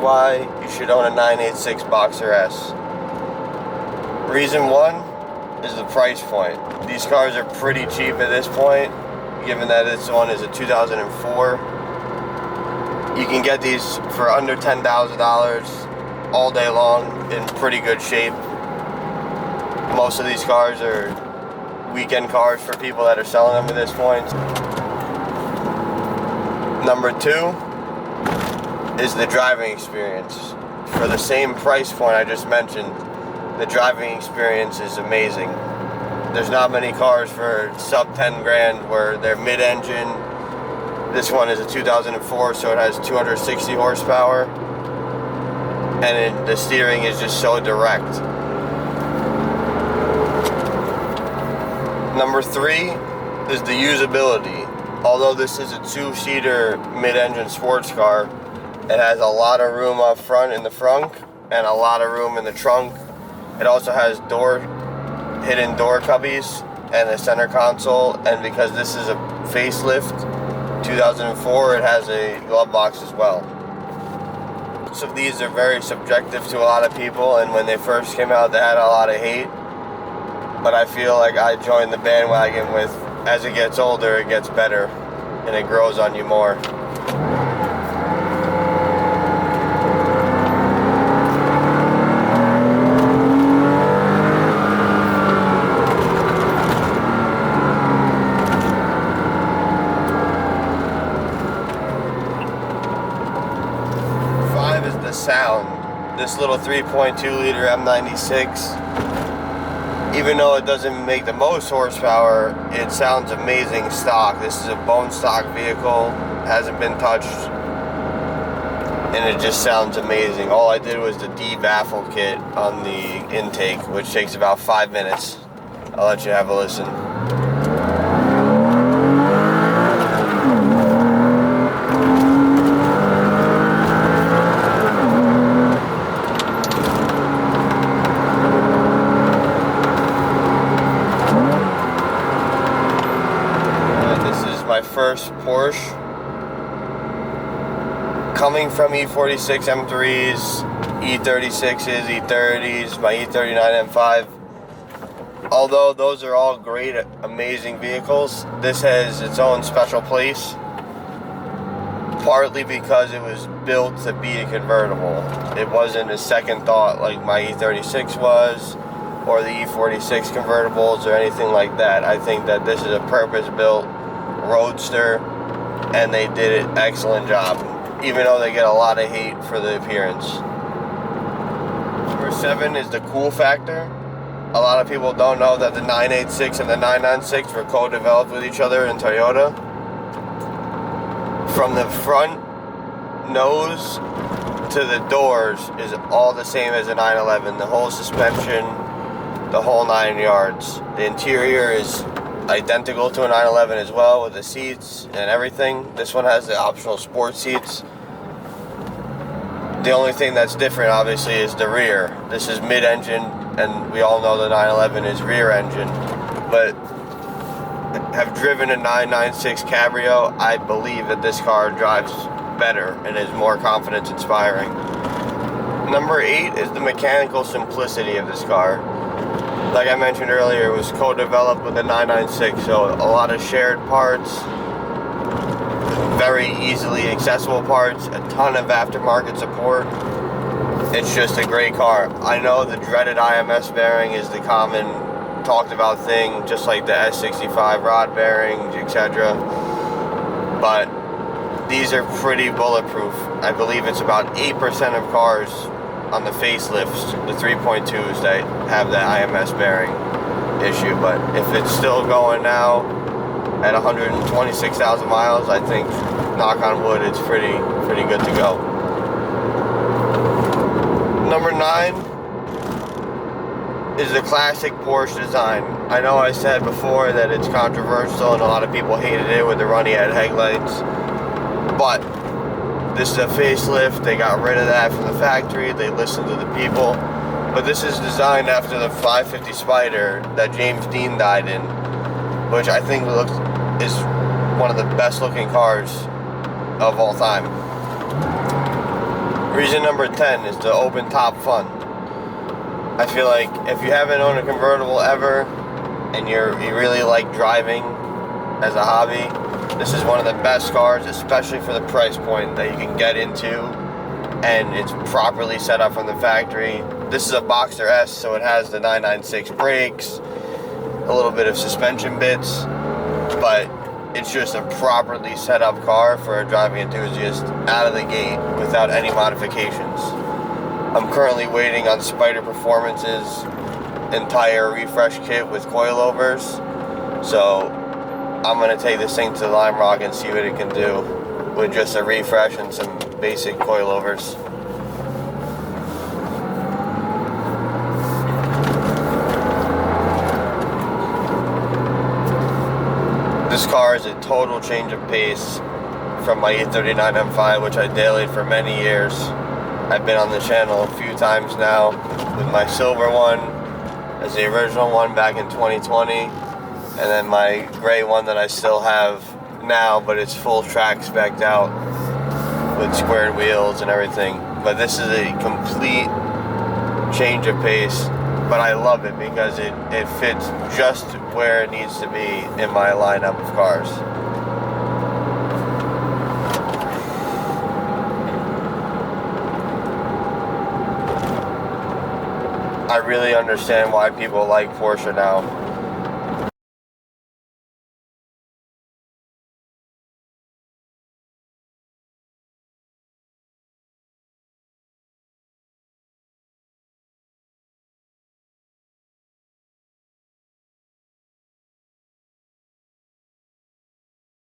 why you should own a 986 Boxster S. Reason one is the price point. These cars are pretty cheap at this point, given that this one is a 2004. You can get these for under $10,000 all day long in pretty good shape. Most of these cars are weekend cars for people that are selling them at this point. Number two is the driving experience. For the same price point I just mentioned, the driving experience is amazing. There's not many cars for sub 10 grand where they're mid-engine. This one is a 2004, so it has 260 horsepower, and the steering is just so direct. Number three is the usability. Although this is a two-seater mid-engine sports car, it has a lot of room up front in the front and a lot of room in the trunk. It also has hidden door cubbies and a center console, and because this is a facelift 2004, it has a glove box as well. So these are very subjective to a lot of people, and when they first came out they had a lot of hate, but I feel like I joined the bandwagon with, as it gets older it gets better and it grows on you more. 5 is the sound. This little 3.2 liter M96, even though it doesn't make the most horsepower, it sounds amazing stock. This is a bone stock vehicle, hasn't been touched, and it just sounds amazing. All I did was the de-baffle kit on the intake, which takes about 5 minutes. I'll let you have a listen. My first Porsche, coming from E46 M3s, E36s, E30s, my E39 M5. Although those are all great, amazing vehicles, this has its own special place, partly because it was built to be a convertible. It wasn't a second thought like my E36 was, or the E46 convertibles or anything like that. I think that this is a purpose-built Roadster, and they did an excellent job, even though they get a lot of hate for the appearance. Number 7 is the cool factor. A lot of people don't know that the 986 and the 996 were co-developed with each other in Toyota. From the front nose to the doors is all the same as a 911. The whole suspension, the whole 9 yards. The interior is identical to a 911 as well, with the seats and everything. This one has the optional sport seats. The only thing that's different obviously is the rear. This is mid-engine, and we all know the 911 is rear engine, but have driven a 996 Cabrio, I believe that this car drives better and is more confidence inspiring. Number 8 is the mechanical simplicity of this car. Like I mentioned earlier, it was co-developed with the 996, so a lot of shared parts, very easily accessible parts, a ton of aftermarket support. It's just a great car. I know the dreaded IMS bearing is the common talked about thing, just like the S65 rod bearings, etc. But these are pretty bulletproof. I believe it's about 8% of cars on the facelifts, the 3.2s, that have that IMS bearing issue. But if it's still going now at 126,000 miles, I think, knock on wood, it's pretty good to go. Number 9 is the classic Porsche design. I know I said before that it's controversial and a lot of people hated it with the runny head headlights, but this is a facelift. They got rid of that from the factory. They listened to the people. But this is designed after the 550 Spider that James Dean died in, which I think is one of the best looking cars of all time. Reason number 10 is the open top fun. I feel like if you haven't owned a convertible ever and you really like driving as a hobby, this is one of the best cars, especially for the price point, that you can get into, and it's properly set up from the factory. This is a Boxster S, so it has the 996 brakes, a little bit of suspension bits, but it's just a properly set up car for a driving enthusiast out of the gate without any modifications. I'm currently waiting on Spider Performance's entire refresh kit with coilovers, so I'm going to take this thing to Lime Rock and see what it can do with just a refresh and some basic coilovers. This car is a total change of pace from my E39 M5, which I dailied for many years. I've been on the channel a few times now with my silver one as the original one back in 2020, and then my gray one that I still have now, but it's full track spec'd out with squared wheels and everything. But this is a complete change of pace, but I love it because it fits just where it needs to be in my lineup of cars. I really understand why people like Porsche now.